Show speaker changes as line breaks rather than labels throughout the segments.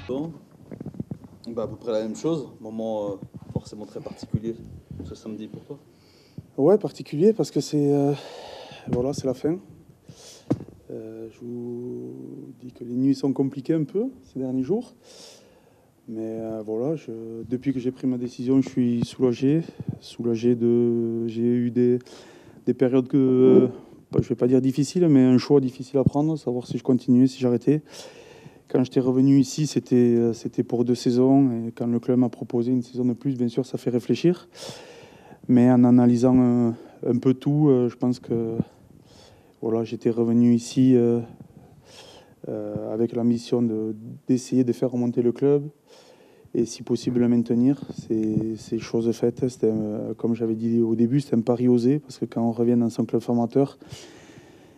Bon, à peu près la même chose. Moment forcément très particulier ce samedi pour toi.
Ouais, particulier parce que voilà, c'est la fin. Je vous dis que les nuits sont compliquées un peu ces derniers jours. Mais voilà, depuis que j'ai pris ma décision, je suis soulagé. J'ai eu des périodes je vais pas dire difficiles, mais un choix difficile à prendre, savoir si je continuais, si j'arrêtais. Quand j'étais revenu ici, c'était pour 2 saisons. Et quand le club m'a proposé une saison de plus, bien sûr, ça fait réfléchir. Mais en analysant un peu tout, je pense que voilà, j'étais revenu ici avec l'ambition d'essayer de faire remonter le club et si possible le maintenir. C'est chose faite. C'était, comme j'avais dit au début, c'était un pari osé parce que quand on revient dans son club formateur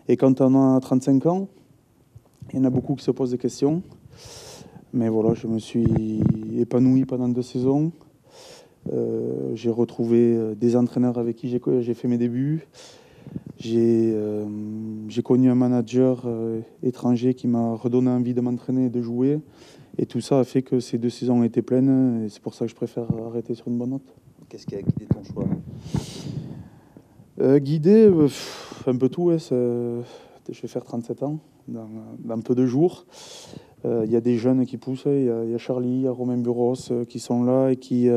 et quand on a 35 ans, il y en a beaucoup qui se posent des questions. Mais voilà, je me suis épanoui pendant 2 saisons. J'ai retrouvé des entraîneurs avec qui j'ai fait mes débuts. J'ai connu un manager étranger qui m'a redonné envie de m'entraîner et de jouer. Et tout ça a fait que ces 2 saisons ont été pleines. Et c'est pour ça que je préfère arrêter sur une bonne note.
Qu'est-ce qui a guidé ton choix?
Guidé, un peu tout. Ouais, je vais faire 37 ans dans peu de jours. Il y a des jeunes qui poussent. Il y a Charlie, il y a Romain Buros qui sont là et qui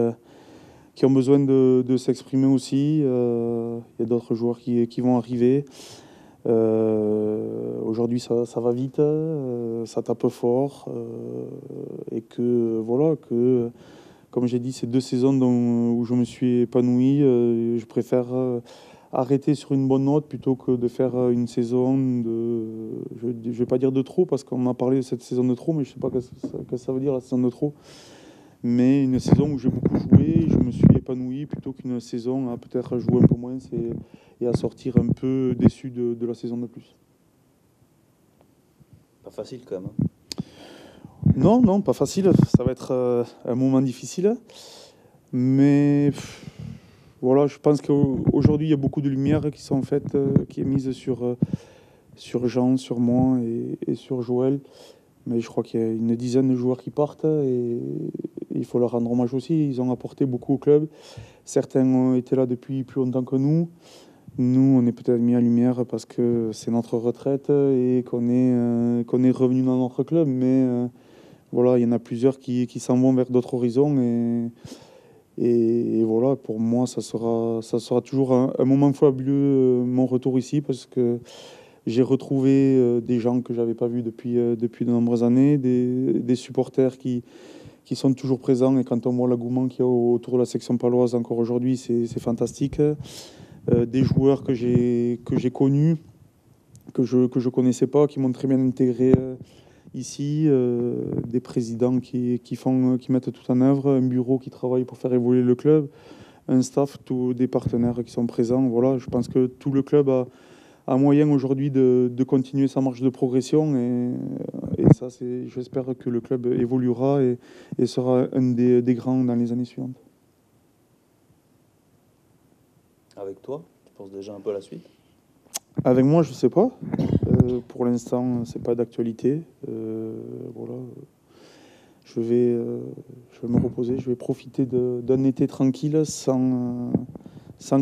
ont besoin de s'exprimer aussi. Il y a d'autres joueurs qui vont arriver. Aujourd'hui, ça va vite, ça tape fort. Et que, voilà, comme j'ai dit, ces 2 saisons où je me suis épanoui, je préfère arrêter sur une bonne note plutôt que de faire une saison je ne vais pas dire de trop, parce qu'on m'a parlé de cette saison de trop, mais je ne sais pas ce que ça veut dire, la saison de trop. Mais une saison où j'ai beaucoup joué, je me suis épanoui, plutôt qu'une saison à peut-être jouer un peu moins et à sortir un peu déçu de la saison de plus.
Pas facile quand même.
Non, non, pas facile. Ça va être un moment difficile. Mais voilà, je pense qu'aujourd'hui, il y a beaucoup de lumière qui sont faites, qui est mise sur Jean, sur moi et sur Joël. Mais je crois qu'il y a une dizaine de joueurs qui partent et il faut leur rendre hommage aussi. Ils ont apporté beaucoup au club. Certains ont été là depuis plus longtemps que nous. Nous, on est peut-être mis en lumière parce que c'est notre retraite et qu'on est revenu dans notre club. Mais voilà, il y en a plusieurs qui s'en vont vers d'autres horizons. Et voilà, pour moi, ça sera toujours un moment fabuleux, mon retour ici, parce que j'ai retrouvé des gens que j'avais pas vus depuis de nombreuses années, des supporters qui sont toujours présents. Et quand on voit l'engouement qu'il y a autour de la section paloise encore aujourd'hui, c'est fantastique. Des joueurs que j'ai connus, que je connaissais pas, qui m'ont très bien intégré ici. Des présidents qui mettent tout en œuvre, un bureau qui travaille pour faire évoluer le club, un staff, tous des partenaires qui sont présents. Voilà, je pense que tout le club a moyen aujourd'hui de continuer sa marche de progression et ça, j'espère que le club évoluera et sera un des grands dans les années suivantes.
Avec toi, tu penses déjà un peu à la suite?
Avec moi, je sais pas. Pour l'instant, c'est pas d'actualité. Voilà. Je vais me reposer. Je vais profiter d'un été tranquille, sans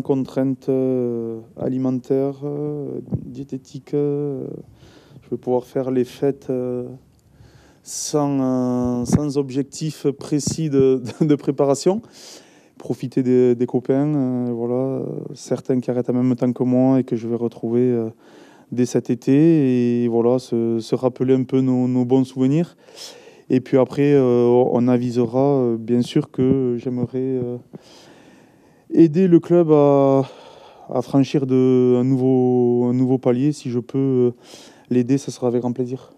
contraintes alimentaires, diététiques. Je vais pouvoir faire les fêtes sans objectif précis de préparation. Profiter des copains, voilà, certains qui arrêtent en même temps que moi et que je vais retrouver dès cet été. Et voilà, se rappeler un peu nos bons souvenirs. Et puis après, on avisera, bien sûr, que j'aimerais aider le club à franchir un nouveau palier. Si je peux l'aider, ce sera avec grand plaisir.